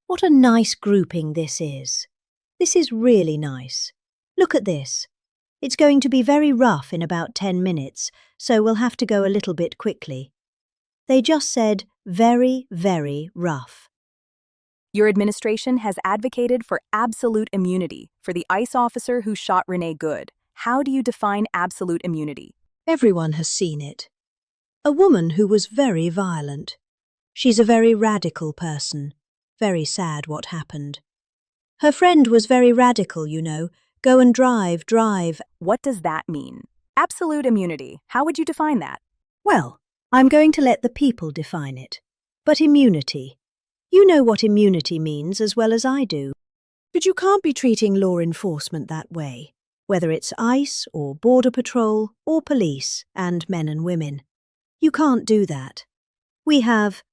What a nice grouping this is. This is really nice. Look at this. It's going to be very rough in about 10 minutes, so we'll have to go a little bit quickly. They just said very, very rough. Your administration has advocated for absolute immunity for the ICE officer who shot Renee Good. How do you define absolute immunity? Everyone has seen it. A woman who was very violent. She's a very radical person. Very sad what happened. Her friend was very radical, you know. Go and drive. What does that mean? Absolute immunity. How would you define that? Well, I'm going to let the people define it. But immunity. You know what immunity means as well as I do. But you can't be treating law enforcement that way, whether it's ICE or Border Patrol or police and men and women. You can't do that. We have,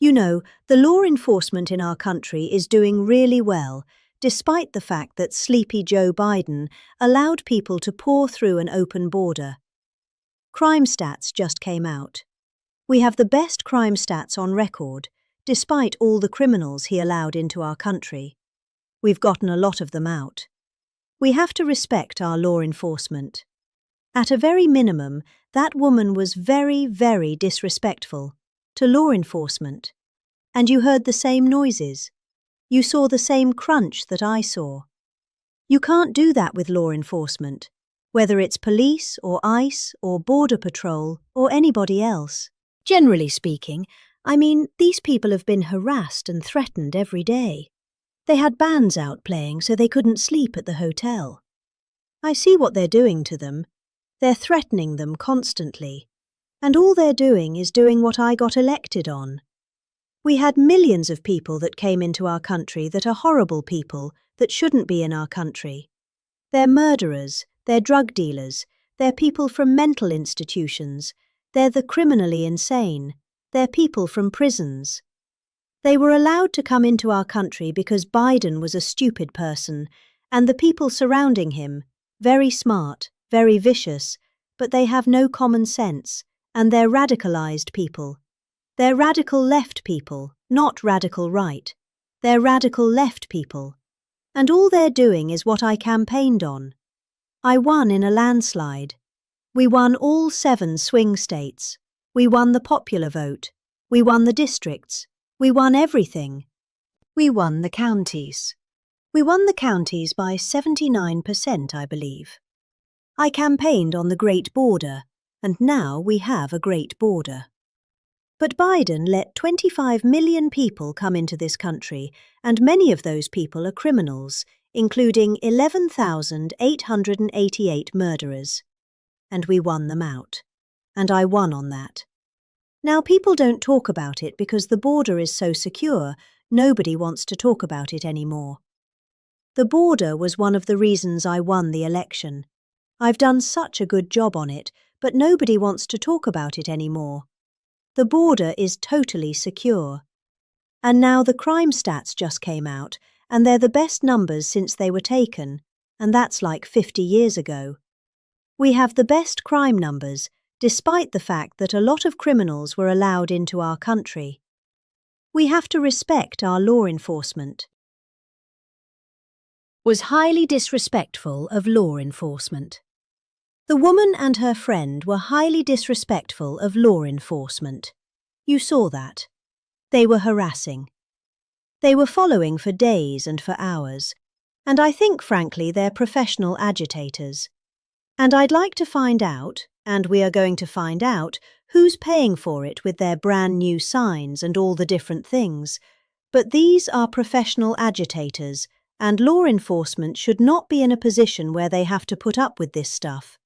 the law enforcement in our country is doing really well, despite the fact that sleepy Joe Biden allowed people to pour through an open border. Crime stats just came out. We have the best crime stats on record, despite all the criminals he allowed into our country. We've gotten a lot of them out. We have to respect our law enforcement. At a very minimum, that woman was very, very disrespectful to law enforcement. And you heard the same noises. You saw the same crunch that I saw. You can't do that with law enforcement, whether it's police or ICE or Border Patrol or anybody else. Generally speaking, these people have been harassed and threatened every day. They had bands out playing so they couldn't sleep at the hotel. I see what they're doing to them. They're threatening them constantly. And all they're doing is doing what I got elected on. We had millions of people that came into our country that are horrible people that shouldn't be in our country. They're murderers, they're drug dealers, they're people from mental institutions, they're the criminally insane, they're people from prisons. They were allowed to come into our country because Biden was a stupid person, and the people surrounding him, very smart, very vicious, but they have no common sense, and they're radicalized people. They're radical left people, not radical right. They're radical left people. And all they're doing is what I campaigned on. I won in a landslide. We won all 7 swing states. We won the popular vote. We won the districts. We won everything. We won the counties. We won the counties by 79%, I believe. I campaigned on the Great Border, and now we have a Great Border. But Biden let 25 million people come into this country, and many of those people are criminals, including 11,888 murderers. And we won them out. And I won on that. Now people don't talk about it because the border is so secure, nobody wants to talk about it anymore. The border was one of the reasons I won the election. I've done such a good job on it, but nobody wants to talk about it anymore. The border is totally secure. And now the crime stats just came out, and they're the best numbers since they were taken, and that's like 50 years ago. We have the best crime numbers, despite the fact that a lot of criminals were allowed into our country. We have to respect our law enforcement. Was highly disrespectful of law enforcement. The woman and her friend were highly disrespectful of law enforcement. You saw that. They were harassing. They were following for days and for hours, and I think, frankly, they're professional agitators. And I'd like to find out, and we are going to find out, who's paying for it with their brand new signs and all the different things. But these are professional agitators, and law enforcement should not be in a position where they have to put up with this stuff.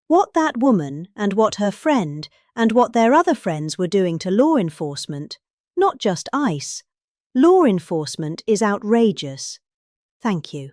What that woman and what her friend and what their other friends were doing to law enforcement, not just ICE, law enforcement is outrageous. Thank you.